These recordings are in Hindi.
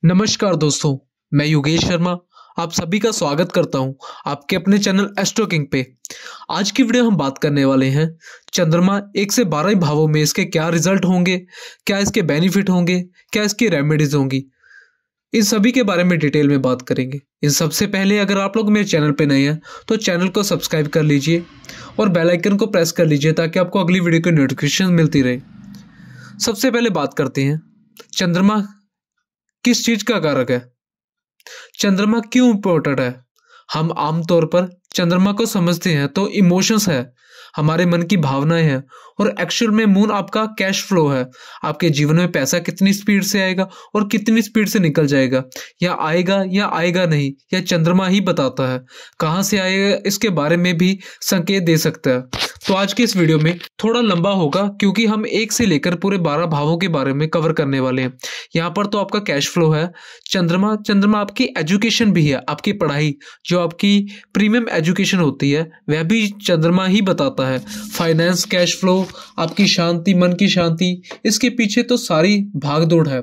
नमस्कार दोस्तों, मैं योगेश शर्मा आप सभी का स्वागत करता हूं आपके अपने चैनल एस्ट्रो किंग पे। आज की वीडियो हम बात करने वाले हैं चंद्रमा 1 से 12 भावों में इसके क्या रिजल्ट होंगे, क्या इसके बेनिफिट होंगे, क्या इसकी रेमेडीज होंगी, इन सभी के बारे में डिटेल में बात करेंगे। इन सबसे पहले अगर आप लोग मेरे चैनल पे नए हैं तो चैनल को सब्सक्राइब कर लीजिए और बेल आइकन को प्रेस कर लीजिए ताकि आपको अगली वीडियो की नोटिफिकेशन मिलती रहे। सबसे पहले बात करते हैं चंद्रमा किस चीज का कारक है, चंद्रमा क्यों इंपॉर्टेंट है। हम आमतौर पर चंद्रमा को समझते हैं तो इमोशंस है, हमारे मन की भावनाएं हैं, और एक्चुअल में मून आपका कैश फ्लो है। आपके जीवन में पैसा कितनी स्पीड से आएगा और कितनी स्पीड से निकल जाएगा, या आएगा नहीं, या चंद्रमा ही बताता है। कहाँ से आएगा इसके बारे में भी संकेत दे सकता है। तो आज के इस वीडियो में थोड़ा लंबा होगा क्योंकि हम 1 से लेकर पूरे 12 भावों के बारे में कवर करने वाले हैं। यहाँ पर तो आपका कैश फ्लो है, चंद्रमा आपकी एजुकेशन भी है, आपकी पढ़ाई जो आपकी प्रीमियम एजुकेशन होती है वह भी चंद्रमा ही बताता है। फाइनेंस, कैश फ्लो, आपकी शांति, मन की शांति, इसके पीछे तो सारी भागदौड़ है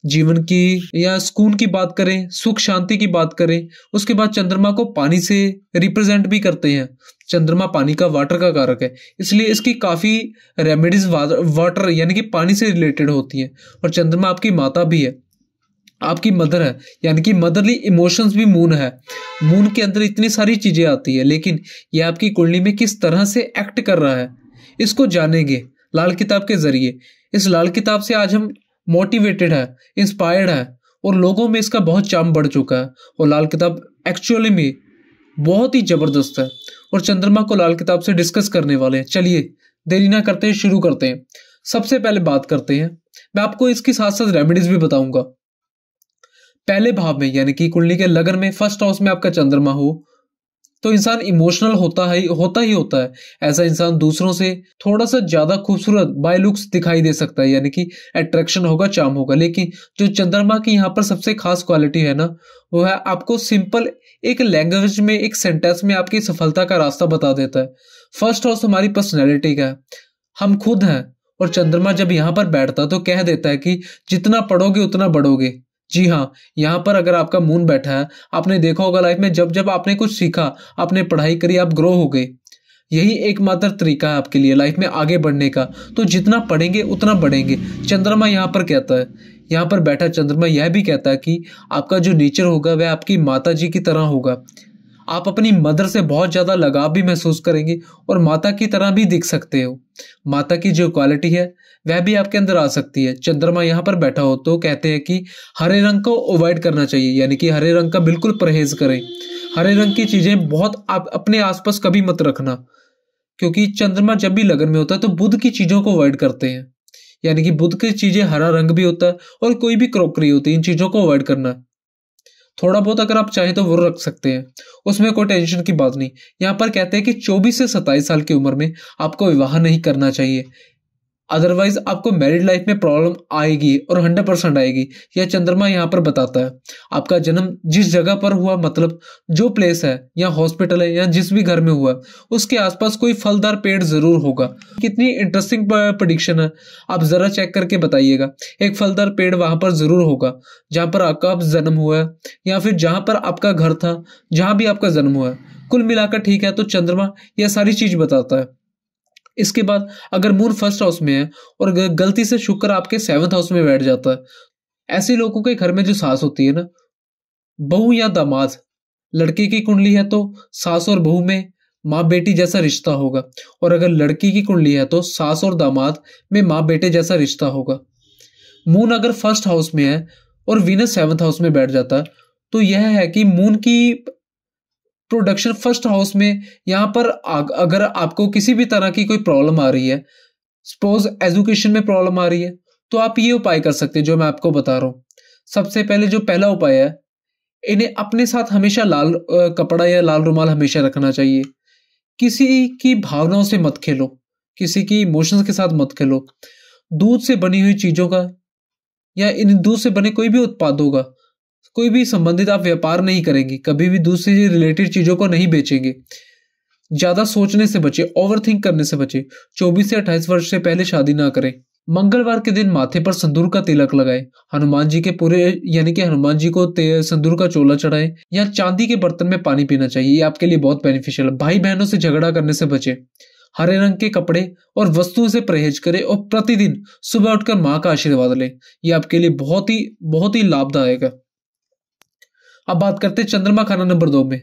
जीवन की। या सुकून की बात करें, सुख शांति की बात करें, उसके बाद चंद्रमा को पानी से रिप्रेजेंट भी करते हैं। चंद्रमा पानी का, वाटर का कारक है, इसलिए इसकी काफी रेमेडीज वाटर यानी कि पानी से रिलेटेड होती हैं। और चंद्रमा आपकी माता भी है, आपकी मदर है, यानी कि मदरली इमोशंस भी मून है। मून के अंदर इतनी सारी चीजें आती है, लेकिन ये आपकी कुंडली में किस तरह से एक्ट कर रहा है इसको जानेंगे लाल किताब के जरिए। इस लाल किताब से आज हम मोटिवेटेड है, इंस्पायर्ड है, और लोगों में इसका बहुत चार्म बढ़ चुका है। और लाल किताब एक्चुअली में बहुत ही जबरदस्त है, और चंद्रमा को लाल किताब से डिस्कस करने वाले हैं। चलिए देरी ना करते हैं, शुरू करते हैं। सबसे पहले बात करते हैं, मैं आपको इसकी साथ साथ रेमेडीज भी बताऊंगा। पहले भाव में यानी कि कुंडली के लगन में, फर्स्ट हाउस में आपका चंद्रमा हो तो इंसान इमोशनल होता ही होता है। ऐसा इंसान दूसरों से थोड़ा सा ज्यादा खूबसूरत बाय लुक्स दिखाई दे सकता है, यानी कि अट्रैक्शन होगा, चार्म होगा। लेकिन जो चंद्रमा की यहाँ पर सबसे खास क्वालिटी है ना, वो है आपको सिंपल एक लैंग्वेज में, एक सेंटेंस में आपकी सफलता का रास्ता बता देता है। फर्स्ट हाउस हमारी पर्सनैलिटी का है, हम खुद हैं, और चंद्रमा जब यहाँ पर बैठता तो कह देता है कि जितना पढ़ोगे उतना बढ़ोगे। जी हाँ, यहाँ पर अगर आपका मून बैठा है, आपने देखा होगा लाइफ में जब जब आपने कुछ सीखा, आपने पढ़ाई करी, आप ग्रो हो गए। यही एकमात्र तरीका है आपके लिए लाइफ में आगे बढ़ने का। तो जितना पढ़ेंगे उतना बढ़ेंगे। चंद्रमा यहाँ पर कहता है, यहाँ पर बैठा चंद्रमा यह भी कहता है कि आपका जो नेचर होगा वह आपकी माता जी की तरह होगा। आप अपनी मदर से बहुत ज्यादा लगाव भी महसूस करेंगे और माता की तरह भी दिख सकते हो। माता की जो क्वालिटी है वह भी आपके अंदर आ सकती है। चंद्रमा यहाँ पर बैठा हो तो कहते हैं कि हरे रंग को अवॉइड करना चाहिए, यानी कि हरे रंग का बिल्कुल परहेज करें। हरे रंग की चीजें बहुत आप अपने आसपास कभी मत रखना, क्योंकि चंद्रमा जब भी लगन में होता है तो बुध की चीजों को अवॉइड करते हैं। यानी कि बुध की चीजें, हरा रंग भी होता है और कोई भी क्रॉकरी होती है, इन चीजों को अवॉइड करना है। थोड़ा बहुत अगर आप चाहें तो वो रख सकते हैं, उसमें कोई टेंशन की बात नहीं। यहाँ पर कहते हैं कि 24 से 27 साल की उम्र में आपको विवाह नहीं करना चाहिए, अदरवाइज आपको मैरिड लाइफ में प्रॉब्लम आएगी और 100% आएगी। यह चंद्रमा यहाँ पर बताता है। आपका जन्म जिस जगह पर हुआ, मतलब जो प्लेस है या हॉस्पिटल है या जिस भी घर में हुआ, उसके आसपास कोई फलदार पेड़ जरूर होगा। कितनी इंटरेस्टिंग प्रेडिक्शन है, आप जरा चेक करके बताइएगा। एक फलदार पेड़ वहां पर जरूर होगा जहां पर आपका जन्म हुआ है, या फिर जहां पर आपका घर था, जहां भी आपका जन्म हुआ है। कुल मिलाकर ठीक है, तो चंद्रमा यह सारी चीज बताता है। इसके बाद अगर मून फर्स्ट हाउस में है और गलती से शुक्र आपके 7th हाउस में बैठ जाता है, ऐसे लोगों के घर में जो सास होती है ना, बहू या दामाद, लड़के की कुंडली है तो सास और बहू में माँ बेटी जैसा रिश्ता होगा, और अगर लड़की की कुंडली है तो सास और दामाद में माँ बेटे जैसा रिश्ता होगा। मून अगर फर्स्ट हाउस में है और वीनस 7th हाउस में बैठ जाता है तो यह है कि मून की प्रोडक्शन फर्स्ट हाउस में। यहाँ पर अगर आपको किसी भी तरह की कोई प्रॉब्लम आ रही है, सपोज एजुकेशन में प्रॉब्लम आ रही है, तो आप ये उपाय कर सकते हैं जो मैं आपको बता रहा हूँ। सबसे पहले जो पहला उपाय है, इन्हें अपने साथ हमेशा लाल कपड़ा या लाल रुमाल हमेशा रखना चाहिए। किसी की भावनाओं से मत खेलो, किसी की इमोशंस के साथ मत खेलो। दूध से बनी हुई चीजों का या इन दूध से बने कोई भी उत्पादों का कोई भी संबंधित आप व्यापार नहीं करेंगे, कभी भी दूध से रिलेटेड चीजों को नहीं बेचेंगे। ज्यादा सोचने से बचे, ओवर थिंक करने से बचे। 24 से 28 वर्ष से पहले शादी ना करें। मंगलवार के दिन माथे पर सिंदूर का तिलक लगाएं। हनुमान जी के पूरे यानी कि हनुमान जी को सिंदूर का चोला चढ़ाएं या चांदी के बर्तन में पानी पीना चाहिए। ये आपके लिए बहुत बेनिफिशियल है। भाई बहनों से झगड़ा करने से बचें। हरे रंग के कपड़े और वस्तुओं से परहेज करें और प्रतिदिन सुबह उठकर माँ का आशीर्वाद लें। ये आपके लिए बहुत ही लाभदायक है। अब बात करते हैं चंद्रमा खाना नंबर 2 में।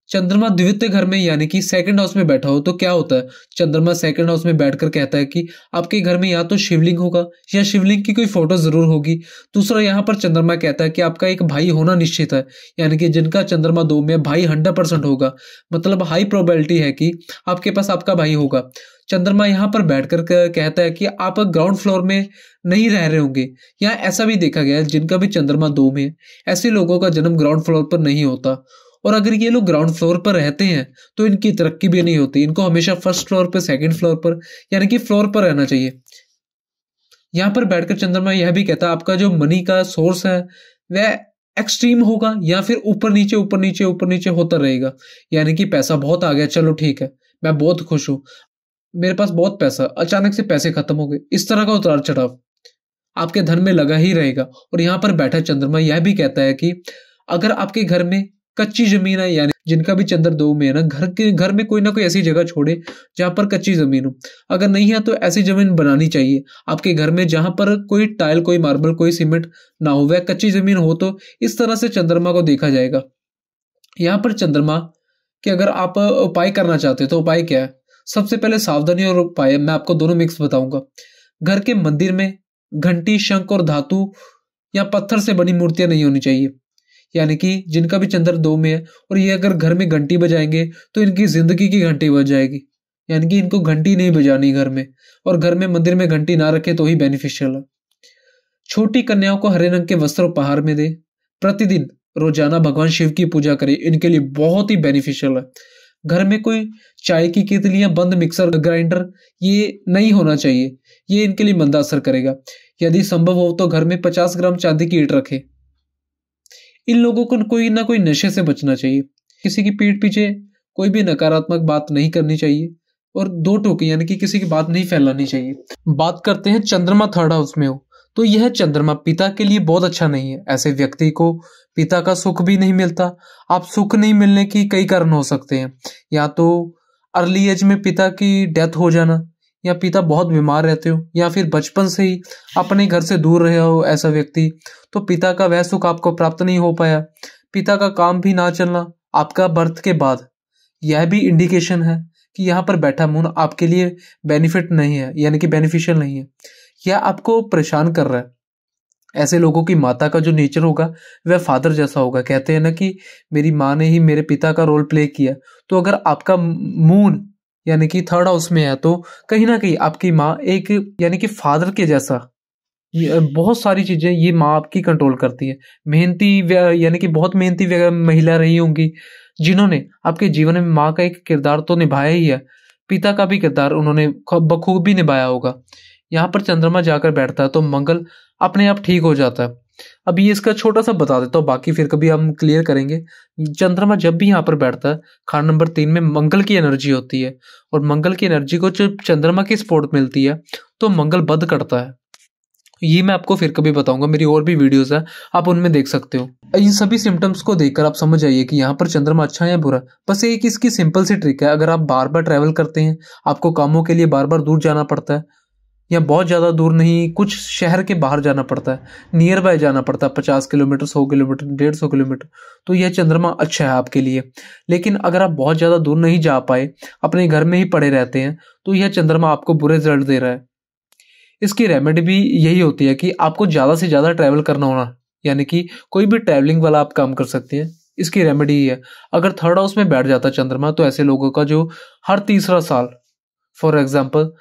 चंद्रमा द्वितीय घर में यानी कि सेकंड हाउस में बैठा हो तो क्या होता है। चंद्रमा सेकंड हाउस में बैठकर कहता है कि आपके घर में या तो शिवलिंग होगा या शिवलिंग की कोई फोटो जरूर होगी। दूसरा, यहाँ पर चंद्रमा कहता है कि आपका एक भाई होना निश्चित है, यानी कि जिनका चंद्रमा 2 में भाई 100% होगा, मतलब हाई प्रोबेबिलिटी है कि आपके पास आपका भाई होगा। चंद्रमा यहाँ पर बैठकर कहता है कि आप ग्राउंड फ्लोर में नहीं रह रहे होंगे। यहाँ ऐसा भी देखा गया है जिनका भी चंद्रमा 2 में, ऐसे लोगों का जन्म ग्राउंड फ्लोर पर नहीं होता। और अगर ये लोग ग्राउंड फ्लोर पर रहते हैं तो इनकी तरक्की भी नहीं होती। इनको हमेशा फर्स्ट फ्लोर पर, सेकंड फ्लोर पर, यानी कि फ्लोर पर रहना चाहिए। यहाँ पर बैठकर चंद्रमा यह भी कहता है आपका जो मनी का सोर्स है वह एक्सट्रीम होगा या फिर ऊपर नीचे ऊपर नीचे ऊपर नीचे होता रहेगा। यानी कि पैसा बहुत आ गया, चलो ठीक है, मैं बहुत खुश हूं, मेरे पास बहुत पैसा, अचानक से पैसे खत्म हो गए, इस तरह का उतार चढ़ाव आपके धन में लगा ही रहेगा। और यहाँ पर बैठा चंद्रमा यह भी कहता है कि अगर आपके घर में कच्ची जमीन है, यानी जिनका भी चंद्र 2 में है ना, घर में कोई ना कोई ऐसी जगह छोड़े जहां पर कच्ची जमीन हो। अगर नहीं है तो ऐसी जमीन बनानी चाहिए आपके घर में जहां पर कोई टाइल, कोई मार्बल, कोई सीमेंट ना हो, वह कच्ची जमीन हो। तो इस तरह से चंद्रमा को देखा जाएगा। यहाँ पर चंद्रमा कि अगर आप उपाय करना चाहते हो तो उपाय क्या है। सबसे पहले सावधानी और उपाय मैं आपको दोनों मिक्स बताऊंगा। घर के मंदिर में घंटी, शंख और धातु या पत्थर से बनी मूर्तियां नहीं होनी चाहिए। यानी कि जिनका भी चंद्र 2 में है और ये अगर घर में घंटी बजाएंगे तो इनकी जिंदगी की घंटी बज जाएगी। यानी कि इनको घंटी नहीं बजानी घर में, और घर में मंदिर में घंटी ना रखे तो ही बेनिफिशियल है। छोटी कन्याओं को हरे रंग के वस्त्र उपहार में दे। प्रतिदिन रोजाना भगवान शिव की पूजा करें, इनके लिए बहुत ही बेनिफिशियल है। घर में कोई चाय की केतली या बंद मिक्सर ग्राइंडर ये नहीं होना चाहिए, ये इनके लिए मंदा असर करेगा। यदि संभव हो तो घर में 50 ग्राम चांदी की ईंट रखें। इन लोगों को कोई ना कोई नशे से बचना चाहिए। किसी की पीठ पीछे कोई भी नकारात्मक बात नहीं करनी चाहिए और दो टोके यानी कि किसी की बात नहीं फैलानी चाहिए। बात करते हैं चंद्रमा थर्ड हाउस में हो तो यह चंद्रमा पिता के लिए बहुत अच्छा नहीं है। ऐसे व्यक्ति को पिता का सुख भी नहीं मिलता। आप सुख नहीं मिलने की कई कारण हो सकते हैं, या तो अर्ली एज में पिता की डेथ हो जाना, या पिता बहुत बीमार रहते हो, या फिर बचपन से ही अपने घर से दूर रहे हो ऐसा व्यक्ति, तो पिता का वह सुख आपको प्राप्त नहीं हो पाया। पिता का काम भी ना चलना आपका बर्थ के बाद, यह भी इंडिकेशन है कि यहाँ पर बैठा मून आपके लिए बेनिफिट नहीं है, यानी कि बेनिफिशियल नहीं है, या आपको परेशान कर रहा है। ऐसे लोगों की माता का जो नेचर होगा वह फादर जैसा होगा। कहते हैं ना कि मेरी माँ ने ही मेरे पिता का रोल प्ले किया। तो अगर आपका मून यानी कि थर्ड हाउस में है तो कहीं ना कहीं आपकी माँ एक यानी कि फादर के जैसा, बहुत सारी चीजें ये माँ आपकी कंट्रोल करती है। मेहनती यानी कि बहुत मेहनती महिला रही होंगी जिन्होंने आपके जीवन में माँ का एक किरदार तो निभाया ही है, पिता का भी किरदार उन्होंने बखूबी निभाया होगा। यहाँ पर चंद्रमा जाकर बैठता है तो मंगल अपने आप ठीक हो जाता है। अब ये इसका छोटा सा बता देता हूँ, बाकी फिर कभी हम क्लियर करेंगे। चंद्रमा जब भी यहाँ पर बैठता है, खान नंबर 3 में मंगल की एनर्जी होती है, और मंगल की एनर्जी को जब चंद्रमा की सपोर्ट मिलती है तो मंगल बद करता है। ये मैं आपको फिर कभी बताऊंगा, मेरी और भी वीडियोस है, आप उनमें देख सकते हो। इन सभी सिम्टम्स को देखकर आप समझ जाइए कि यहाँ पर चंद्रमा अच्छा है या बुरा। बस एक इसकी सिंपल सी ट्रिक है, अगर आप बार बार ट्रैवल करते हैं, आपको कामों के लिए बार बार दूर जाना पड़ता है, या बहुत ज़्यादा दूर नहीं, कुछ शहर के बाहर जाना पड़ता है, नियर बाय जाना पड़ता है, 50 किलोमीटर, 100 किलोमीटर, 150 किलोमीटर, तो यह चंद्रमा अच्छा है आपके लिए। लेकिन अगर आप बहुत ज़्यादा दूर नहीं जा पाए, अपने घर में ही पड़े रहते हैं, तो यह चंद्रमा आपको बुरे रिजल्ट दे रहा है। इसकी रेमेडी भी यही होती है कि आपको ज़्यादा से ज़्यादा ट्रैवल करना होना, यानी कि कोई भी ट्रैवलिंग वाला आप काम कर सकते हैं। इसकी रेमेडी ही है, अगर थर्ड हाउस में बैठ जाता चंद्रमा तो ऐसे लोगों का जो हर तीसरा साल, फॉर एग्जाम्पल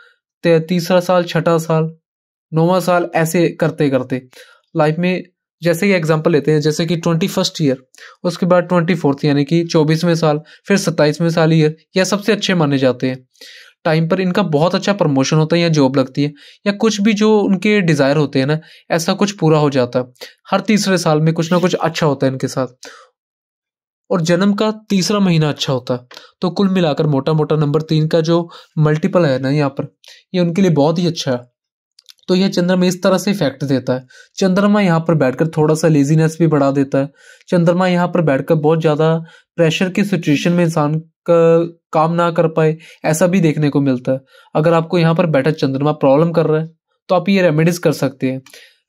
तीसरा साल, छठा साल, 9वां साल, ऐसे करते करते लाइफ में, जैसे कि एग्जांपल लेते हैं, जैसे कि 21st ईयर, उसके बाद 24th यानी कि 24वें साल, फिर 27वें साल ईयर, यह सबसे अच्छे माने जाते हैं। टाइम पर इनका बहुत अच्छा प्रमोशन होता है या जॉब लगती है, या कुछ भी जो उनके डिजायर होते हैं ना, ऐसा कुछ पूरा हो जाता है। हर तीसरे साल में कुछ ना कुछ अच्छा होता है इनके साथ, और जन्म का तीसरा महीना अच्छा होता है। तो कुल मिलाकर मोटा मोटा नंबर 3 का जो मल्टीपल है ना यहाँ पर, ये उनके लिए बहुत ही अच्छा है। तो यह चंद्रमा इस तरह से इफेक्ट देता है। चंद्रमा यहाँ पर बैठकर थोड़ा सा लेजीनेस भी बढ़ा देता है। चंद्रमा यहाँ पर बैठकर बहुत ज्यादा प्रेशर की सिचुएशन में इंसान का काम ना कर पाए, ऐसा भी देखने को मिलता है। अगर आपको यहाँ पर बैठा चंद्रमा प्रॉब्लम कर रहा है तो आप ये रेमेडीज कर सकते हैं।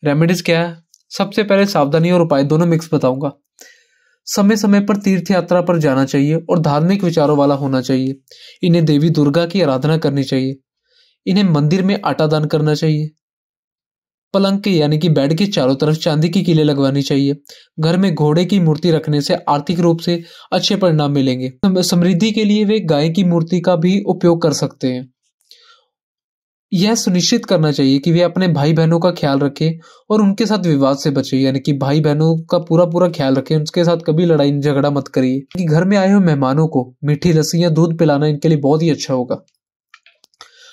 रेमेडीज क्या है? सबसे पहले सावधानी और उपाय दोनों मिक्स बताऊंगा। समय समय पर तीर्थ यात्रा पर जाना चाहिए और धार्मिक विचारों वाला होना चाहिए। इन्हें देवी दुर्गा की आराधना करनी चाहिए। इन्हें मंदिर में आटा दान करना चाहिए। पलंग के यानी कि बेड के चारों तरफ चांदी की कीलें लगवानी चाहिए। घर में घोड़े की मूर्ति रखने से आर्थिक रूप से अच्छे परिणाम मिलेंगे। समृद्धि के लिए वे गाय की मूर्ति का भी उपयोग कर सकते हैं। यह सुनिश्चित करना चाहिए कि वे अपने भाई बहनों का ख्याल रखें और उनके साथ विवाद से बचे, यानी कि भाई बहनों का पूरा पूरा ख्याल रखें, उनके साथ कभी लड़ाई झगड़ा मत करिए। कि घर में आए हुए मेहमानों को मीठी लस्सी या दूध पिलाना इनके लिए बहुत ही अच्छा होगा।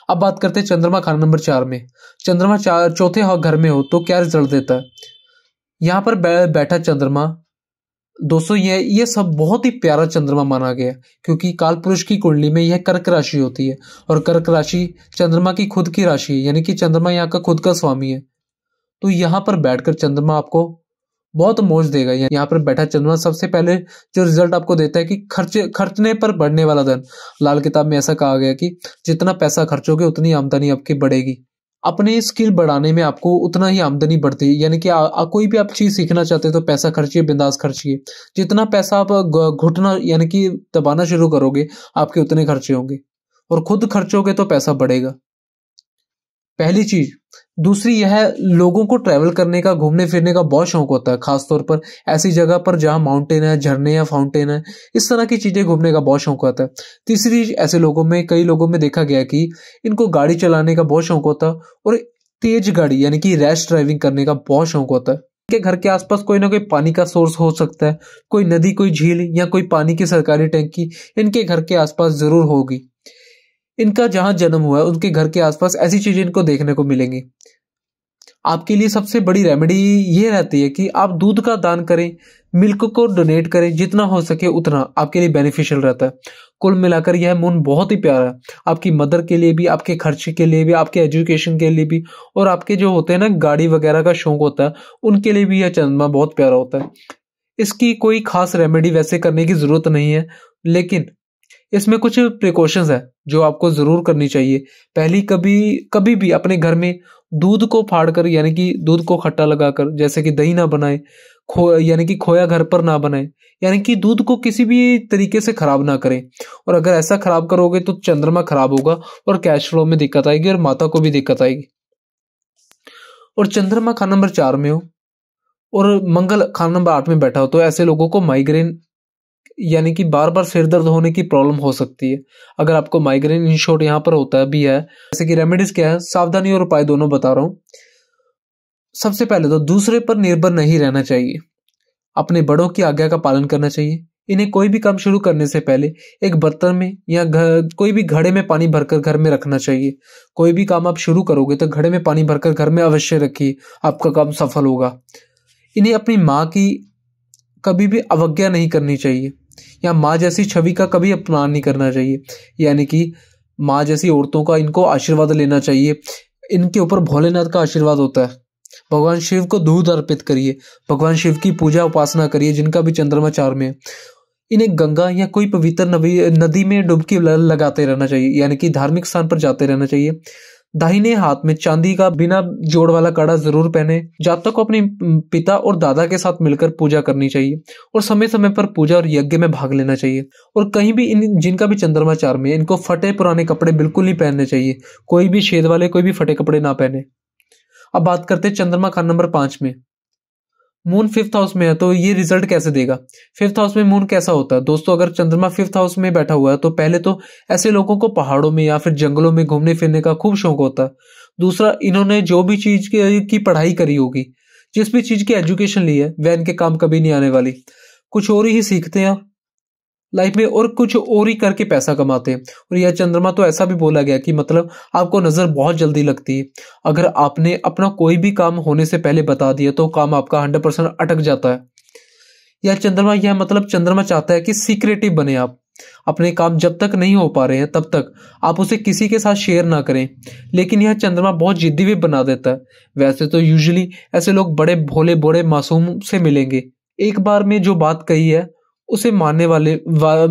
अब बात करते हैं चंद्रमा खाना नंबर 4 में। चंद्रमा चौथे घर में हो तो क्या रिजल्ट देता है? यहाँ पर बैठा चंद्रमा, दोस्तों ये सब बहुत ही प्यारा चंद्रमा माना गया, क्योंकि काल पुरुष की कुंडली में यह कर्क राशि होती है और कर्क राशि चंद्रमा की खुद की राशि है, यानी कि चंद्रमा यहाँ का खुद का स्वामी है। तो यहाँ पर बैठकर चंद्रमा आपको बहुत मौज देगा। यहाँ पर बैठा चंद्रमा सबसे पहले जो रिजल्ट आपको देता है कि खर्चने पर बढ़ने वाला धन। लाल किताब में ऐसा कहा गया कि जितना पैसा खर्चोगे उतनी आमदनी आपकी बढ़ेगी। अपने स्किल बढ़ाने में आपको उतना ही आमदनी बढ़ती है, यानी कि कोई भी आप चीज सीखना चाहते हो तो पैसा खर्चिए, बिंदास खर्चिए। जितना पैसा आप घुटना यानी कि दबाना शुरू करोगे आपके उतने खर्चे होंगे, और खुद खर्चोगे तो पैसा बढ़ेगा। पहली चीज। दूसरी यह, लोगों को ट्रैवल करने का, घूमने फिरने का बहुत शौक होता है, खासतौर पर ऐसी जगह पर जहां माउंटेन है, झरने या फाउंटेन है, इस तरह की चीजें घूमने का बहुत शौक होता है। तीसरी, ऐसे लोगों में, कई लोगों में देखा गया कि इनको गाड़ी चलाने का बहुत शौक होता है और तेज गाड़ी यानी कि रैश ड्राइविंग करने का बहुत शौक होता है। इनके घर के आसपास कोई ना कोई पानी का सोर्स हो सकता है, कोई नदी, कोई झील या कोई पानी की सरकारी टैंकी इनके घर के आसपास जरूर होगी। इनका जहां जन्म हुआ है उनके घर के आसपास ऐसी चीजें इनको देखने को मिलेंगी। आपके लिए सबसे बड़ी रेमेडी ये रहती है कि आप दूध का दान करें, मिल्क को डोनेट करें, जितना हो सके उतना आपके लिए बेनिफिशियल रहता है। कुल मिलाकर यह मून बहुत ही प्यारा है, आपकी मदर के लिए भी, आपके खर्चे के लिए भी, आपके एजुकेशन के लिए भी, और आपके जो होते हैं ना गाड़ी वगैरह का शौक होता है उनके लिए भी यह चंद्रमा बहुत प्यारा होता है। इसकी कोई खास रेमेडी वैसे करने की जरूरत नहीं है, लेकिन इसमें कुछ प्रिकॉशंस है जो आपको जरूर करनी चाहिए। पहली, कभी भी अपने घर में दूध को फाड़कर यानी कि दूध को खट्टा लगाकर, जैसे कि दही ना बनाए, यानी कि खोया घर पर ना बनाए, यानी कि दूध को किसी भी तरीके से खराब ना करें। और अगर ऐसा खराब करोगे तो चंद्रमा खराब होगा और कैश फ्लो में दिक्कत आएगी और माता को भी दिक्कत आएगी। और चंद्रमा खाना नंबर 4 में हो और मंगल खाना नंबर 8 में बैठा हो तो ऐसे लोगों को माइग्रेन यानी कि बार बार सिर दर्द होने की प्रॉब्लम हो सकती है। अगर आपको माइग्रेन इन शॉर्ट यहाँ पर होता है भी है, जैसे कि रेमेडीज क्या है, सावधानी और उपाय दोनों बता रहा हूं। सबसे पहले तो दूसरे पर निर्भर नहीं रहना चाहिए, अपने बड़ों की आज्ञा का पालन करना चाहिए। इन्हें कोई भी काम शुरू करने से पहले एक बर्तन में या कोई भी घड़े में पानी भरकर घर में रखना चाहिए। कोई भी काम आप शुरू करोगे तो घड़े में पानी भरकर घर में अवश्य रखिए, आपका काम सफल होगा। इन्हें अपनी माँ की कभी भी अवज्ञा नहीं करनी चाहिए, या माँ जैसी छवि का कभी अपमान नहीं करना चाहिए, यानी कि माँ जैसी औरतों का इनको आशीर्वाद लेना चाहिए। इनके ऊपर भोलेनाथ का आशीर्वाद होता है। भगवान शिव को दूध अर्पित करिए, भगवान शिव की पूजा उपासना करिए जिनका भी चंद्रमा 4 में है। इन्हें गंगा या कोई पवित्र नदी में डुबकी लगाते रहना चाहिए, यानी कि धार्मिक स्थान पर जाते रहना चाहिए। दाहिने हाथ में चांदी का बिना जोड़ वाला कड़ा जरूर पहने। जातक को अपने पिता और दादा के साथ मिलकर पूजा करनी चाहिए और समय समय पर पूजा और यज्ञ में भाग लेना चाहिए। और कहीं भी जिनका भी चंद्रमा 4 में, इनको फटे पुराने कपड़े बिल्कुल नहीं पहनने चाहिए, कोई भी छेद वाले, कोई भी फटे कपड़े ना पहने। अब बात करते हैं चंद्रमा खाना नंबर 5 में। मून 5th हाउस में है तो ये रिजल्ट कैसे देगा? 5th हाउस में मून कैसा होता है दोस्तों? अगर चंद्रमा 5th हाउस में बैठा हुआ है तो पहले तो ऐसे लोगों को पहाड़ों में या फिर जंगलों में घूमने फिरने का खूब शौक होता है। दूसरा, इन्होंने जो भी चीज की पढ़ाई करी होगी, जिस भी चीज की एजुकेशन ली है, वह इनके काम कभी नहीं आने वाली। कुछ और ही सीखते हैं लाइफ में और कुछ और ही करके पैसा कमाते हैं। और यह चंद्रमा तो ऐसा भी बोला गया कि मतलब आपको नजर बहुत जल्दी लगती है। अगर आपने अपना कोई भी काम होने से पहले बता दिया तो काम आपका 100% अटक जाता है। यह चंद्रमा, यह मतलब चंद्रमा चाहता है कि सीक्रेटिव बने आप, अपने काम जब तक नहीं हो पा रहे हैं तब तक आप उसे किसी के साथ शेयर ना करें। लेकिन यह चंद्रमा बहुत जिद्दी भी बना देता है। वैसे तो यूजुअली ऐसे लोग बड़े भोले बड़े मासूम से मिलेंगे, एक बार में जो बात कही है उसे मानने वाले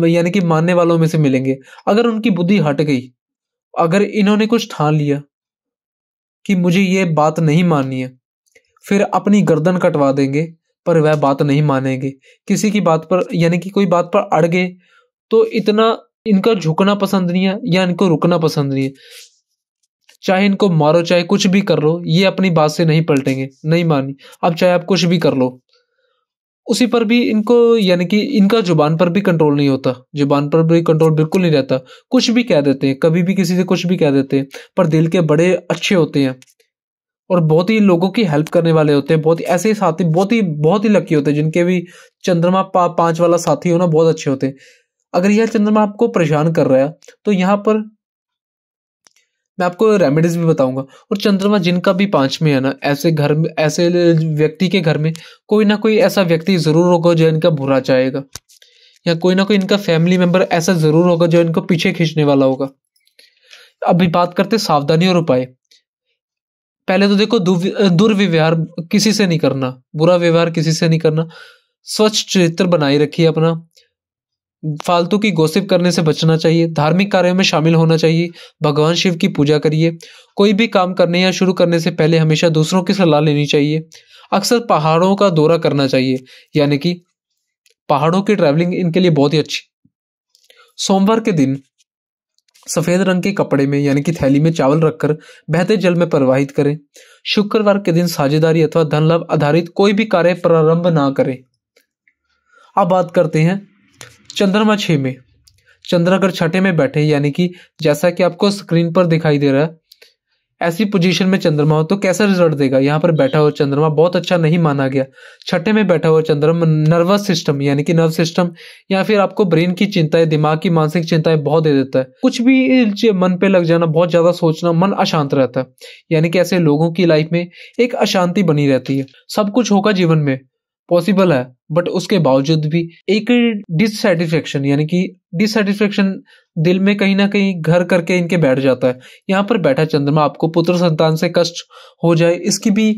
यानी कि मानने वालों में से मिलेंगे। अगर उनकी बुद्धि हट गई, अगर इन्होंने कुछ ठान लिया कि मुझे ये बात नहीं माननी है, फिर अपनी गर्दन कटवा देंगे, पर वह बात नहीं मानेंगे। किसी की बात पर यानी कि कोई बात पर अड़ गए तो इतना इनका झुकना पसंद नहीं है या इनको रुकना पसंद नहीं है। चाहे इनको मारो, चाहे कुछ भी कर लो, ये अपनी बात से नहीं पलटेंगे, नहीं मानी। अब चाहे आप कुछ भी कर लो, उसी पर भी इनको यानी कि इनका जुबान पर भी कंट्रोल नहीं होता, जुबान पर भी कंट्रोल बिल्कुल नहीं रहता। कुछ भी कह देते हैं, कभी भी किसी से कुछ भी कह देते हैं, पर दिल के बड़े अच्छे होते हैं और बहुत ही लोगों की हेल्प करने वाले होते हैं। बहुत ही ऐसे साथी बहुत ही लकी होते हैं जिनके भी चंद्रमा 5 वाला साथी हो ना, बहुत अच्छे होते हैं। अगर यह चंद्रमा आपको परेशान कर रहा है तो यहाँ पर मैं आपको रेमेडीज भी बताऊंगा। और चंद्रमा जिनका भी 5 में है ना, ऐसे घर में, ऐसे व्यक्ति के घर में कोई ना कोई ऐसा व्यक्ति जरूर होगा जो इनका बुरा चाहेगा, या कोई ना कोई इनका फैमिली मेंबर ऐसा जरूर होगा जो इनको पीछे खींचने वाला होगा। अभी बात करते सावधानी और उपाय। पहले तो देखो, दुर्व्यवहार किसी से नहीं करना, बुरा व्यवहार किसी से नहीं करना। स्वच्छ चरित्र बनाए रखिए अपना। फालतू की गॉसिप करने से बचना चाहिए। धार्मिक कार्यों में शामिल होना चाहिए। भगवान शिव की पूजा करिए। कोई भी काम करने या शुरू करने से पहले हमेशा दूसरों की सलाह लेनी चाहिए। अक्सर पहाड़ों का दौरा करना चाहिए, यानी कि पहाड़ों की ट्रैवलिंग इनके लिए बहुत ही अच्छी। सोमवार के दिन सफेद रंग के कपड़े में यानी कि थैली में चावल रखकर बहते जल में प्रवाहित करें। शुक्रवार के दिन साझेदारी अथवा धन लाभ आधारित कोई भी कार्य प्रारंभ ना करें। अब बात करते हैं चंद्रमा 6 में। चंद्र अगर छठे में बैठे, यानी कि जैसा कि आपको स्क्रीन पर दिखाई दे रहा है, ऐसी पोजीशन में चंद्रमा हो तो कैसा रिजल्ट देगा। यहाँ पर बैठा हुआ चंद्रमा बहुत अच्छा नहीं माना गया। छठे में बैठा हुआ चंद्रमा नर्वस सिस्टम यानी कि नर्व सिस्टम या फिर आपको ब्रेन की चिंताएं, दिमाग की मानसिक चिंताएं बहुत दे देता है। कुछ भी मन पे लग जाना, बहुत ज्यादा सोचना, मन अशांत रहता है। यानी कि ऐसे लोगों की लाइफ में एक अशांति बनी रहती है। सब कुछ होगा जीवन में, पॉसिबल है, बट उसके बावजूद भी एक डिससेटिस्फेक्शन यानी कि डिससेटिस्फेक्शन दिल में कहीं ना कहीं घर करके इनके बैठ जाता है। यहाँ पर बैठा चंद्रमा आपको पुत्र संतान से कष्ट हो जाए इसकी भी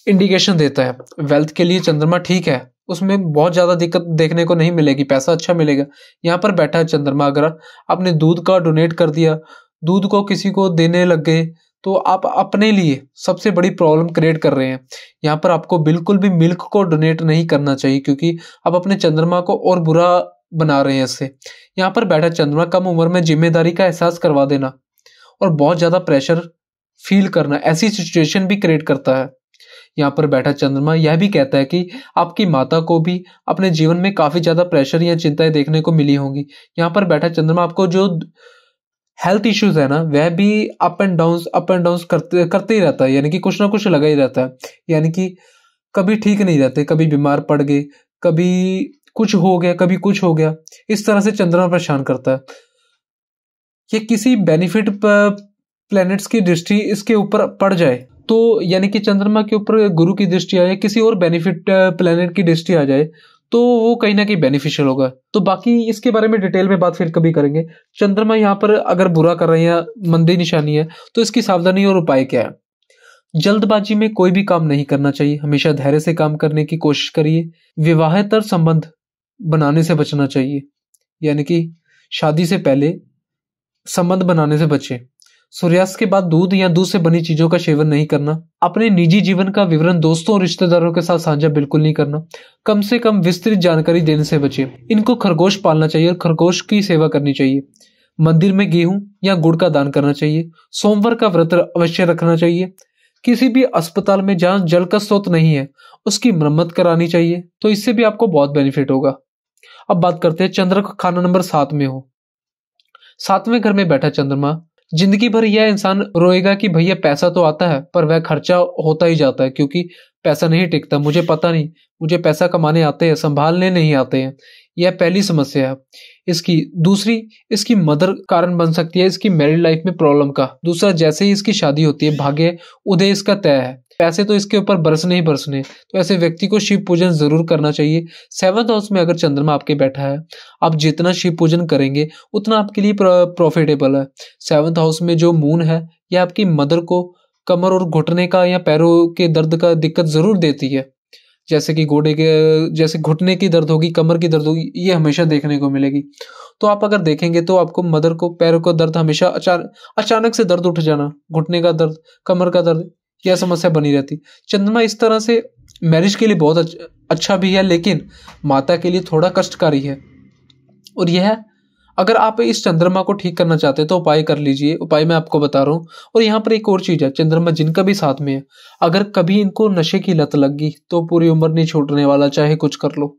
इंडिकेशन देता है। वेल्थ के लिए चंद्रमा ठीक है, उसमें बहुत ज्यादा दिक्कत देखने को नहीं मिलेगी, पैसा अच्छा मिलेगा। यहाँ पर बैठा है चंद्रमा, अगर आपने दूध का डोनेट कर दिया, दूध को किसी को देने लग गए, तो आप अपने लिए सबसे बड़ी प्रॉब्लम क्रिएट कर रहे हैं। यहाँ पर आपको बिल्कुल भी मिल्क को डोनेट नहीं करना चाहिए, क्योंकि आप अपने चंद्रमा को और बुरा बना रहे हैं इससे। यहाँ पर बैठा चंद्रमा कम उम्र में जिम्मेदारी का एहसास करवा देना और बहुत ज्यादा प्रेशर फील करना, ऐसी सिचुएशन भी क्रिएट करता है। यहाँ पर बैठा चंद्रमा यह भी कहता है कि आपकी माता को भी अपने जीवन में काफी ज्यादा प्रेशर या चिंताएं देखने को मिली होंगी। यहाँ पर बैठा चंद्रमा आपको जो हेल्थ इश्यूज है ना, वह भी अप एंड डाउन करते ही रहता है, यानी कि कुछ ना कुछ लगा ही रहता है। यानी कि कभी ठीक नहीं रहते, कभी बीमार पड़ गए, कभी कुछ हो गया, कभी कुछ हो गया। इस तरह से चंद्रमा परेशान करता है। ये किसी बेनिफिट प्लैनेट्स की दृष्टि इसके ऊपर पड़ जाए तो, यानी कि चंद्रमा के ऊपर गुरु की दृष्टि आ जाए, किसी और बेनिफिट प्लैनेट की दृष्टि आ जाए, तो वो कहीं ना कहीं बेनिफिशियल होगा। तो बाकी इसके बारे में डिटेल में बात फिर कभी करेंगे। चंद्रमा यहाँ पर अगर बुरा कर रहे हैं या मंदी निशानी है तो इसकी सावधानी और उपाय क्या है। जल्दबाजी में कोई भी काम नहीं करना चाहिए, हमेशा धैर्य से काम करने की कोशिश करिए। विवाहेतर संबंध बनाने से बचना चाहिए, यानी कि शादी से पहले संबंध बनाने से बचें। सूर्यास्त के बाद दूध या दूध से बनी चीजों का सेवन नहीं करना। अपने निजी जीवन का विवरण दोस्तों और रिश्तेदारों के साथ साझा बिल्कुल नहीं करना। कम से कम विस्तृत जानकारी देने से बचें। इनको खरगोश पालना चाहिए और खरगोश की सेवा करनी चाहिए। मंदिर में गेहूं या गुड़ का दान करना चाहिए। सोमवार का व्रत अवश्य रखना चाहिए। किसी भी अस्पताल में जहां जल का स्रोत नहीं है उसकी मरम्मत करानी चाहिए, तो इससे भी आपको बहुत बेनिफिट होगा। अब बात करते हैं चंद्र का खाना नंबर 7 में हो। 7वें घर में बैठा चंद्रमा, जिंदगी भर यह इंसान रोएगा कि भैया पैसा तो आता है पर वह खर्चा होता ही जाता है, क्योंकि पैसा नहीं टिकता। मुझे पता नहीं, मुझे पैसा कमाने आते हैं, संभालने नहीं आते हैं। यह पहली समस्या है इसकी। दूसरी, इसकी मदर कारण बन सकती है इसकी मैरिड लाइफ में प्रॉब्लम का। दूसरा, जैसे ही इसकी शादी होती है भाग्य उदय इसका तय है। पैसे तो इसके ऊपर बरसने ही बरसने, तो ऐसे व्यक्ति को शिव पूजन जरूर करना चाहिए। 7th हाउस में अगर चंद्रमा आपके बैठा है, आप जितना शिव पूजन करेंगे उतना आपके लिए प्रॉफिटेबल है। 7th हाउस में जो मून है यह आपकी मदर को कमर और घुटने का या पैरों के दर्द का दिक्कत जरूर देती है। जैसे कि जैसे घुटने की दर्द होगी, कमर की दर्द होगी, ये हमेशा देखने को मिलेगी। तो आप अगर देखेंगे तो आपको मदर को पैरों को दर्द हमेशा अचानक से दर्द उठ जाना, घुटने का दर्द, कमर का दर्द, यह समस्या बनी रहती। चंद्रमा इस तरह से मैरिज के लिए बहुत अच्छा भी है, लेकिन माता के लिए थोड़ा कष्टकारी है। और यह अगर आप इस चंद्रमा को ठीक करना चाहते हैं तो उपाय कर लीजिए। उपाय मैं आपको बता रहा हूँ। और यहाँ पर एक और चीज है, चंद्रमा जिनका भी साथ में है, अगर कभी इनको नशे की लत लग गई तो पूरी उम्र नहीं छूटने वाला, चाहे कुछ कर लो।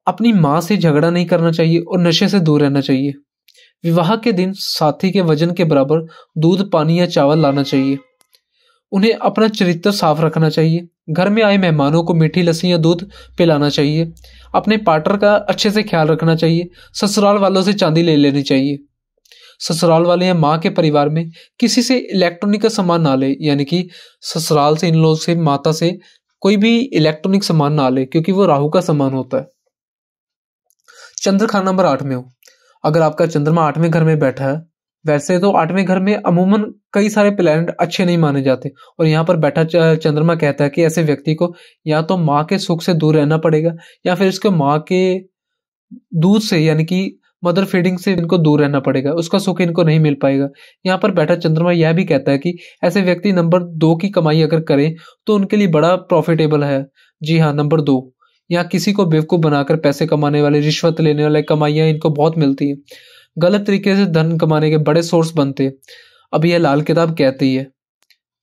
अपनी माँ से झगड़ा नहीं करना चाहिए और नशे से दूर रहना चाहिए। विवाह के दिन साथी के वजन के बराबर दूध, पानी या चावल लाना चाहिए। उन्हें अपना चरित्र साफ रखना चाहिए। घर में आए मेहमानों को मीठी लस्सी या दूध पिलाना चाहिए। अपने पार्टनर का अच्छे से ख्याल रखना चाहिए। ससुराल वालों से चांदी ले लेनी चाहिए। ससुराल वाले या माँ के परिवार में किसी से इलेक्ट्रॉनिक का सामान ना ले, यानी कि ससुराल से, इन लोगों से, माता से कोई भी इलेक्ट्रॉनिक सामान ना ले, क्योंकि वो राहु का सामान होता है। चंद्र खाना नंबर 8 में हो, अगर आपका चंद्रमा 8वें घर में बैठा है, वैसे तो 8वें घर में अमूमन कई सारे प्लैनेट अच्छे नहीं माने जाते, और यहाँ पर बैठा चंद्रमा कहता है कि ऐसे व्यक्ति को या तो माँ के सुख से दूर रहना पड़ेगा, या फिर इसको माँ के दूध से, यानी कि मदर फीडिंग से इनको दूर रहना पड़ेगा, उसका सुख इनको नहीं मिल पाएगा। यहाँ पर बैठा चंद्रमा यह भी कहता है कि ऐसे व्यक्ति नंबर 2 की कमाई अगर करें तो उनके लिए बड़ा प्रॉफिटेबल है। जी हाँ, नंबर 2, यहाँ किसी को बेवकूफ बनाकर पैसे कमाने वाले, रिश्वत लेने वाले कमाइयां इनको बहुत मिलती है। गलत तरीके से धन कमाने के बड़े सोर्स बनते हैं। अब यह लाल किताब कहती है,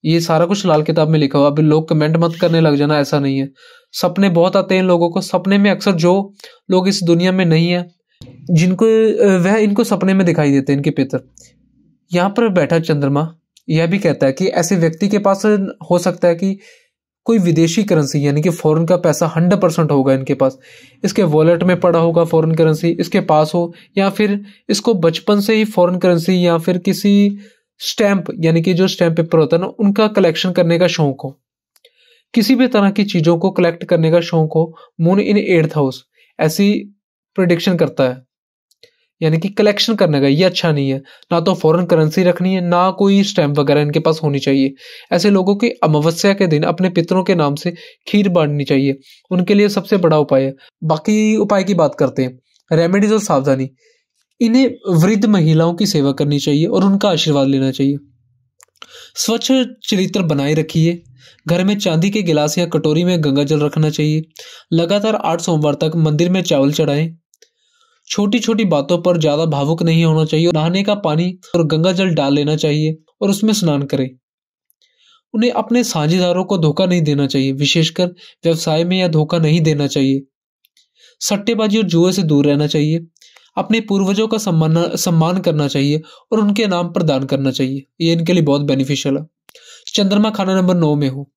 ये सारा कुछ लाल किताब में लिखा हुआ। अभी लोग कमेंट मत करने लग जाना, ऐसा नहीं है। सपने बहुत आते हैं लोगों को। सपने में अक्सर जो लोग इस दुनिया में नहीं है, जिनको वह इनको सपने में दिखाई देते हैं, इनके पितर। यहाँ पर बैठा चंद्रमा यह भी कहता है कि ऐसे व्यक्ति के पास हो सकता है कि कोई विदेशी करेंसी, यानी कि फॉरेन का पैसा 100% होगा इनके पास। इसके वॉलेट में पड़ा होगा फॉरेन करेंसी, इसके पास हो, या फिर इसको बचपन से ही फॉरेन करेंसी या फिर किसी स्टैंप, यानी कि जो स्टैंप पेपर होता है ना, उनका कलेक्शन करने का शौक हो। किसी भी तरह की चीजों को कलेक्ट करने का शौक हो। मून इन 8th हाउस ऐसी प्रिडिक्शन करता है, यानी कि कलेक्शन करने का। ये अच्छा नहीं है। ना तो फॉरेन करेंसी रखनी है, ना कोई स्टैंप वगैरह इनके पास होनी चाहिए। ऐसे लोगों की अमावस्या के दिन अपने पितरों के नाम से खीर बांटनी चाहिए, उनके लिए सबसे बड़ा उपाय है। बाकी उपाय की बात करते हैं, रेमेडीज और सावधानी। इन्हें वृद्ध महिलाओं की सेवा करनी चाहिए और उनका आशीर्वाद लेना चाहिए। स्वच्छ चरित्र बनाए रखिए। घर में चांदी के गिलास या कटोरी में गंगा जल रखना चाहिए। लगातार 8 सोमवार तक मंदिर में चावल चढ़ाएं। छोटी छोटी बातों पर ज्यादा भावुक नहीं होना चाहिए। नहाने का पानी और गंगा जल डाल लेना चाहिए और उसमें स्नान करें। उन्हें अपने साझेदारों को धोखा नहीं देना चाहिए, विशेषकर व्यवसाय में यह धोखा नहीं देना चाहिए। सट्टेबाजी और जुए से दूर रहना चाहिए। अपने पूर्वजों का सम्मान करना चाहिए और उनके नाम पर दान करना चाहिए। ये इनके लिए बहुत बेनिफिशियल है। चंद्रमा खाना नंबर 9 में हो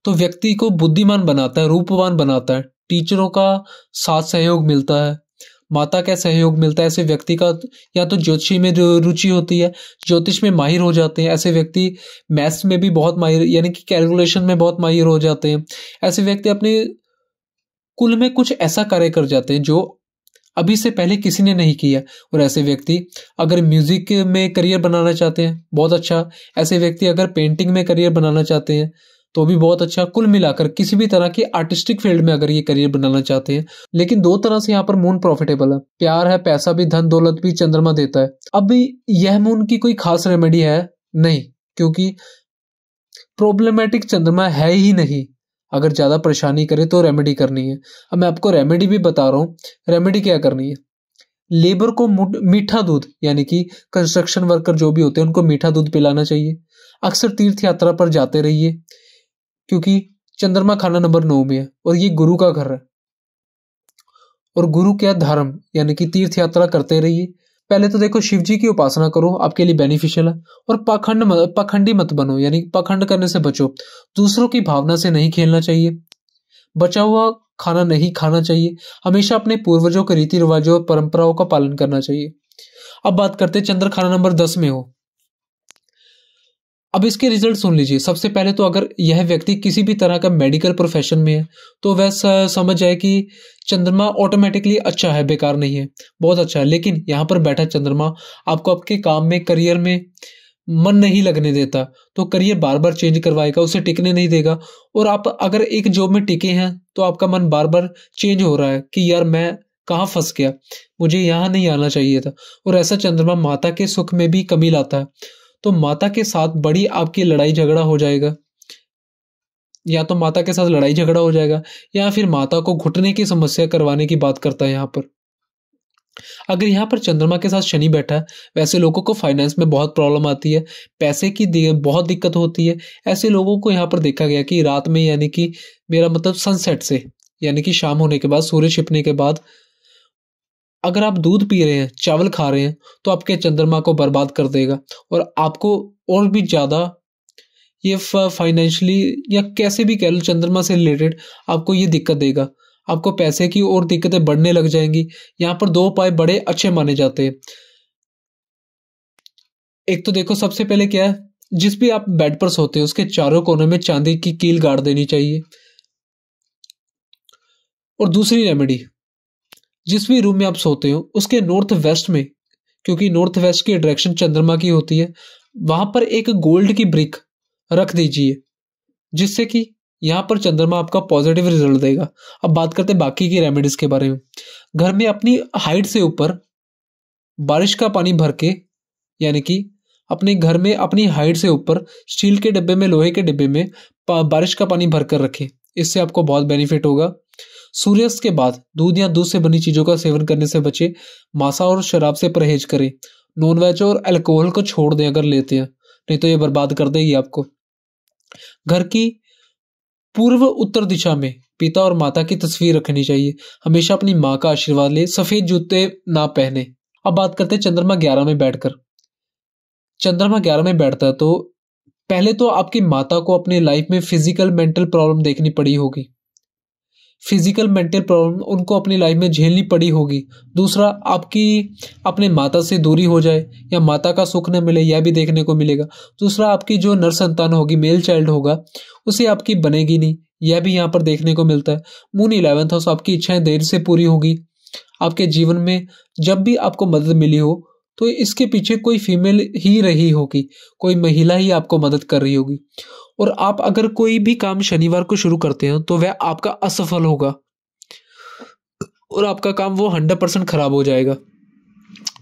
तो व्यक्ति को बुद्धिमान बनाता है, रूपवान बनाता है। टीचरों का साथ सहयोग मिलता है, माता का सहयोग मिलता है। ऐसे व्यक्ति का या तो ज्योतिषी में रुचि होती है, ज्योतिष में माहिर हो जाते हैं। ऐसे व्यक्ति मैथ्स में भी बहुत माहिर, यानी कि कैलकुलेशन में बहुत माहिर हो जाते हैं। ऐसे व्यक्ति अपने कुल में कुछ ऐसा कार्य कर जाते हैं जो अभी से पहले किसी ने नहीं किया। और ऐसे व्यक्ति अगर म्यूजिक में करियर बनाना चाहते हैं, बहुत अच्छा। ऐसे व्यक्ति अगर पेंटिंग में करियर बनाना चाहते हैं तो भी बहुत अच्छा। कुल मिलाकर किसी भी तरह की आर्टिस्टिक फील्ड में अगर ये करियर बनाना चाहते हैं, लेकिन 2 तरह से यहाँ पर मून प्रॉफिटेबल है। प्यार है, पैसा भी, धन दौलत भी चंद्रमा देता है। अब यह मून की कोई खास रेमेडी है नहीं, क्योंकि प्रॉब्लमेटिक चंद्रमा है ही नहीं। अगर ज्यादा परेशानी करे तो रेमेडी करनी है। अब मैं आपको रेमेडी भी बता रहा हूँ। रेमेडी क्या करनी है, लेबर को मीठा दूध, यानी कि कंस्ट्रक्शन वर्कर जो भी होते हैं उनको मीठा दूध पिलाना चाहिए। अक्सर तीर्थ यात्रा पर जाते रहिए, क्योंकि चंद्रमा खाना नंबर 9 में है और ये गुरु का घर है। और गुरु क्या, धर्म, यानी कि तीर्थ यात्रा करते रहिए। पहले तो देखो शिव जी की उपासना करो, आपके लिए बेनिफिशियल है। और पखंडी मत बनो, यानी पखंड करने से बचो। दूसरों की भावना से नहीं खेलना चाहिए। बचा हुआ खाना नहीं खाना चाहिए। हमेशा अपने पूर्वजों के रीति रिवाजों और परंपराओं का पालन करना चाहिए। अब बात करते हैं चंद्र खाना नंबर 10 में हो अब इसके रिजल्ट सुन लीजिए। सबसे पहले तो अगर यह व्यक्ति किसी भी तरह का मेडिकल प्रोफेशन में है तो वह समझ जाए कि चंद्रमा ऑटोमेटिकली अच्छा है, बेकार नहीं है, बहुत अच्छा है। लेकिन यहाँ पर बैठा चंद्रमा आपको आपके काम में, करियर में मन नहीं लगने देता, तो करियर बार बार चेंज करवाएगा, उसे टिकने नहीं देगा। और आप अगर एक जॉब में टिके हैं तो आपका मन बार बार चेंज हो रहा है कि यार मैं कहाँ फंस गया, मुझे यहाँ नहीं आना चाहिए था। और ऐसा चंद्रमा माता के सुख में भी कमी लाता है, तो माता के साथ बड़ी आपकी लड़ाई झगड़ा हो जाएगा। या तो माता के साथ लड़ाई झगड़ा हो जाएगा या फिर माता को घुटने की समस्या करवाने की बात करता है यहाँ पर। अगर यहाँ पर चंद्रमा के साथ शनि बैठा है, वैसे लोगों को फाइनेंस में बहुत प्रॉब्लम आती है, पैसे की बहुत दिक्कत होती है। ऐसे लोगों को यहाँ पर देखा गया कि रात में, यानी कि मेरा मतलब सनसेट से, यानी कि शाम होने के बाद, सूर्य छिपने के बाद अगर आप दूध पी रहे हैं, चावल खा रहे हैं, तो आपके चंद्रमा को बर्बाद कर देगा और आपको और भी ज्यादा ये फाइनेंशियली या कैसे भी कह लो चंद्रमा से रिलेटेड आपको ये दिक्कत देगा। आपको पैसे की और दिक्कतें बढ़ने लग जाएंगी। यहाँ पर दो उपाय बड़े अच्छे माने जाते हैं। एक तो देखो, सबसे पहले क्या है, जिस भी आप बेड पर सोते हैं उसके चारों कोनों में चांदी की कील गाड़ देनी चाहिए। और दूसरी रेमेडी, जिस भी रूम में आप सोते हो उसके नॉर्थ वेस्ट में, क्योंकि नॉर्थ वेस्ट की डायरेक्शन चंद्रमा की होती है, वहां पर एक गोल्ड की ब्रिक रख दीजिए, जिससे कि यहां पर चंद्रमा आपका पॉजिटिव रिजल्ट देगा। अब बात करते हैं बाकी की रेमेडीज के बारे में। घर में अपनी हाइट से ऊपर बारिश का पानी भर के, यानी कि अपने घर में अपनी हाइट से ऊपर स्टील के डिब्बे में, लोहे के डिब्बे में बारिश का पानी भर कर रखें। इससे आपको बहुत बेनिफिट होगा। सूर्यास्त के बाद दूध या दूध से बनी चीजों का सेवन करने से बचे। मांसा और शराब से परहेज करें। नॉनवेज और अल्कोहल को छोड़ दें अगर लेते हैं, नहीं तो ये बर्बाद कर देगी आपको। घर की पूर्व उत्तर दिशा में पिता और माता की तस्वीर रखनी चाहिए। हमेशा अपनी माँ का आशीर्वाद ले। सफेद जूते ना पहने। अब बात करते हैं चंद्रमा 11 में बैठकर। चंद्रमा 11 में बैठता है तो पहले तो आपकी माता को अपनी लाइफ में फिजिकल मेंटल प्रॉब्लम देखनी पड़ी होगी, फिजिकल मेंटल प्रॉब्लम उनको अपनी लाइफ में झेलनी पड़ी होगी। दूसरा, आपकी अपने माता से दूरी हो जाए या माता का सुख न मिले, यह भी देखने को मिलेगा। दूसरा, आपकी जो नर संतान होगी, मेल चाइल्ड होगा, उसे आपकी बनेगी नहीं, यह भी यहाँ पर देखने को मिलता है। मून 11th हाउस, आपकी इच्छाएं देर से पूरी होगी। आपके जीवन में जब भी आपको मदद मिली हो तो इसके पीछे कोई फीमेल ही रही होगी, कोई महिला ही आपको मदद कर रही होगी। और आप अगर कोई भी काम शनिवार को शुरू करते हैं तो वह आपका असफल होगा और आपका काम वो 100% खराब हो जाएगा।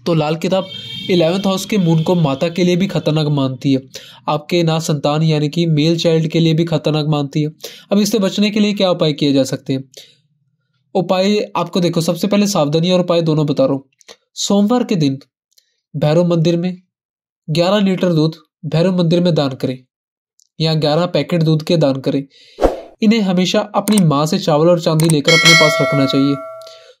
तो लाल किताब 11th हाउस के मून को माता के लिए भी खतरनाक मानती है, आपके ना संतान यानी कि मेल चाइल्ड के लिए भी खतरनाक मानती है। अब इससे बचने के लिए क्या उपाय किए जा सकते हैं? उपाय आपको देखो, सबसे पहले सावधानी और उपाय दोनों बता रहा हूँ। सोमवार के दिन भैरव मंदिर में 11 लीटर दूध भैरव मंदिर में दान करें या 11 पैकेट दूध के दान करें। इन्हें हमेशा अपनी माँ से चावल और चांदी लेकर अपने पास रखना चाहिए।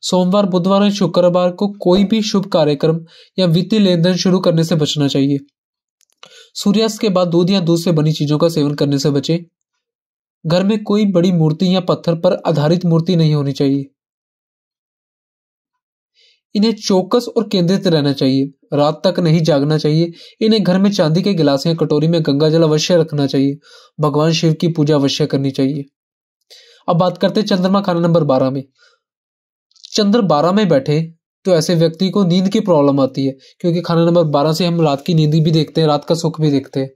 सोमवार, बुधवार और शुक्रवार को कोई भी शुभ कार्यक्रम या वित्तीय लेन देन शुरू करने से बचना चाहिए। सूर्यास्त के बाद दूध या दूध से बनी चीजों का सेवन करने से बचें। घर में कोई बड़ी मूर्ति या पत्थर पर आधारित मूर्ति नहीं होनी चाहिए। इन्हें चौकस और केंद्रित रहना चाहिए, रात तक नहीं जागना चाहिए। इन्हें घर में चांदी के गिलास या कटोरी में गंगा जल अवश्य रखना चाहिए। भगवान शिव की पूजा अवश्य करनी चाहिए। अब बात करते हैं चंद्रमा खाना नंबर 12 में। चंद्र 12 में बैठे तो ऐसे व्यक्ति को नींद की प्रॉब्लम आती है, क्योंकि खाना नंबर 12 से हम रात की नींद भी देखते हैं, रात का सुख भी देखते हैं।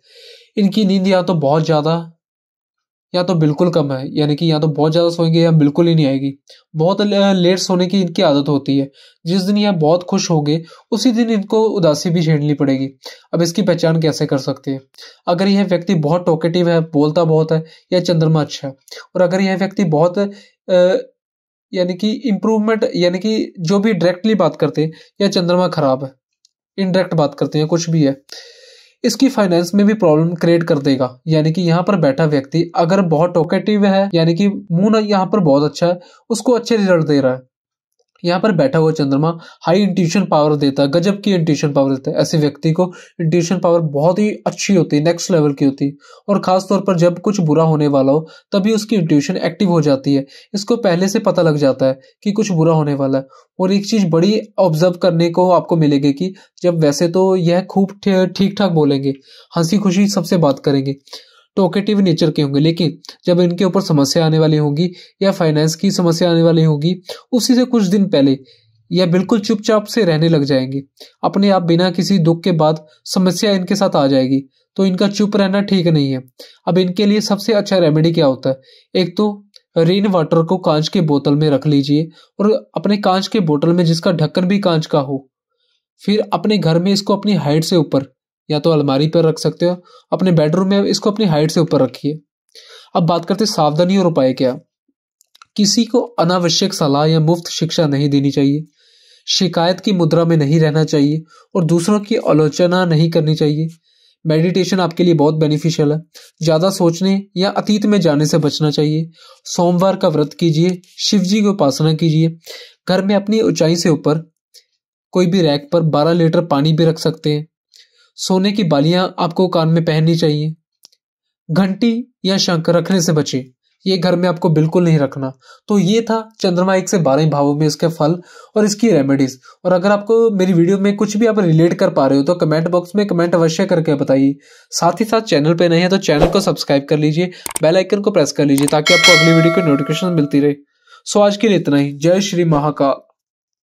इनकी नींद या तो बहुत ज्यादा या तो बिल्कुल कम है, यानी कि या तो बहुत ज्यादा सोएंगे या बिल्कुल ही नहीं आएगी। बहुत लेट सोने की इनकी आदत होती है। जिस दिन यह बहुत खुश होंगे उसी दिन इनको उदासी भी झेलनी पड़ेगी। अब इसकी पहचान कैसे कर सकते हैं? अगर यह व्यक्ति बहुत टॉकेटिव है, बोलता बहुत है, यह चंद्रमा अच्छा है। और अगर यह व्यक्ति बहुत यानी कि इम्प्रूवमेंट, यानी कि जो भी डायरेक्टली बात करते हैं, यह चंद्रमा खराब है। इनडायरेक्ट बात करते हैं, कुछ भी है, इसकी फाइनेंस में भी प्रॉब्लम क्रिएट कर देगा। यानी कि यहाँ पर बैठा व्यक्ति अगर बहुत टॉकेटिव है, यानी कि मून यहाँ पर बहुत अच्छा है, उसको अच्छे रिजल्ट दे रहा है, यहाँ पर बैठा हुआ चंद्रमा हाई इंट्यूशन पावर देता है, गजब की इंट्यूशन पावर देता है। ऐसे व्यक्ति को इंट्यूशन पावर बहुत ही अच्छी होती है, नेक्स्ट लेवल की होती है। और खास तौर पर जब कुछ बुरा होने वाला हो तभी उसकी इंट्यूशन एक्टिव हो जाती है। इसको पहले से पता लग जाता है कि कुछ बुरा होने वाला है। और एक चीज बड़ी ऑब्जर्व करने को आपको मिलेगी कि जब वैसे तो यह खूब ठीक ठाक बोलेंगे, हंसी खुशी सबसे बात करेंगे, टॉकेटिव नेचर के होंगे, लेकिन जब इनके ऊपर समस्या आने वाली होगी या फाइनेंस की समस्या आने वाली होगी, उसी से कुछ दिन पहले यह बिल्कुल चुपचाप से रहने लग जाएंगे। अपने आप बिना किसी दुख के बाद समस्या इनके साथ आ जाएगी, तो इनका चुप रहना ठीक नहीं है। अब इनके लिए सबसे अच्छा रेमेडी क्या होता है? एक तो रेन वाटर को कांच के बोतल में रख लीजिए और अपने कांच के बोतल में जिसका ढक्कन भी कांच का हो, फिर अपने घर में इसको अपनी हाइट से ऊपर या तो अलमारी पर रख सकते हो, अपने बेडरूम में इसको अपनी हाइट से ऊपर रखिए। अब बात करते हैं सावधानी और उपाय क्या। किसी को अनावश्यक सलाह या मुफ्त शिक्षा नहीं देनी चाहिए, शिकायत की मुद्रा में नहीं रहना चाहिए और दूसरों की आलोचना नहीं करनी चाहिए। मेडिटेशन आपके लिए बहुत बेनिफिशियल है। ज्यादा सोचने या अतीत में जाने से बचना चाहिए। सोमवार का व्रत कीजिए, शिव जी की उपासना कीजिए। घर में अपनी ऊंचाई से ऊपर कोई भी रैक पर 12 लीटर पानी भी रख सकते हैं। सोने की बालियां आपको कान में पहननी चाहिए। घंटी या शंख रखने से बचे, ये घर में आपको बिल्कुल नहीं रखना। तो ये था चंद्रमा 1 से 12 भावों में इसके फल और इसकी रेमेडीज। और अगर आपको मेरी वीडियो में कुछ भी आप रिलेट कर पा रहे हो तो कमेंट बॉक्स में कमेंट अवश्य करके बताइए। साथ ही साथ चैनल पे नए हैं तो चैनल को सब्सक्राइब कर लीजिए, बेल आइकन को प्रेस कर लीजिए ताकि आपको अगली वीडियो की नोटिफिकेशन मिलती रहे। सो आज के लिए इतना ही। जय श्री महाकाल।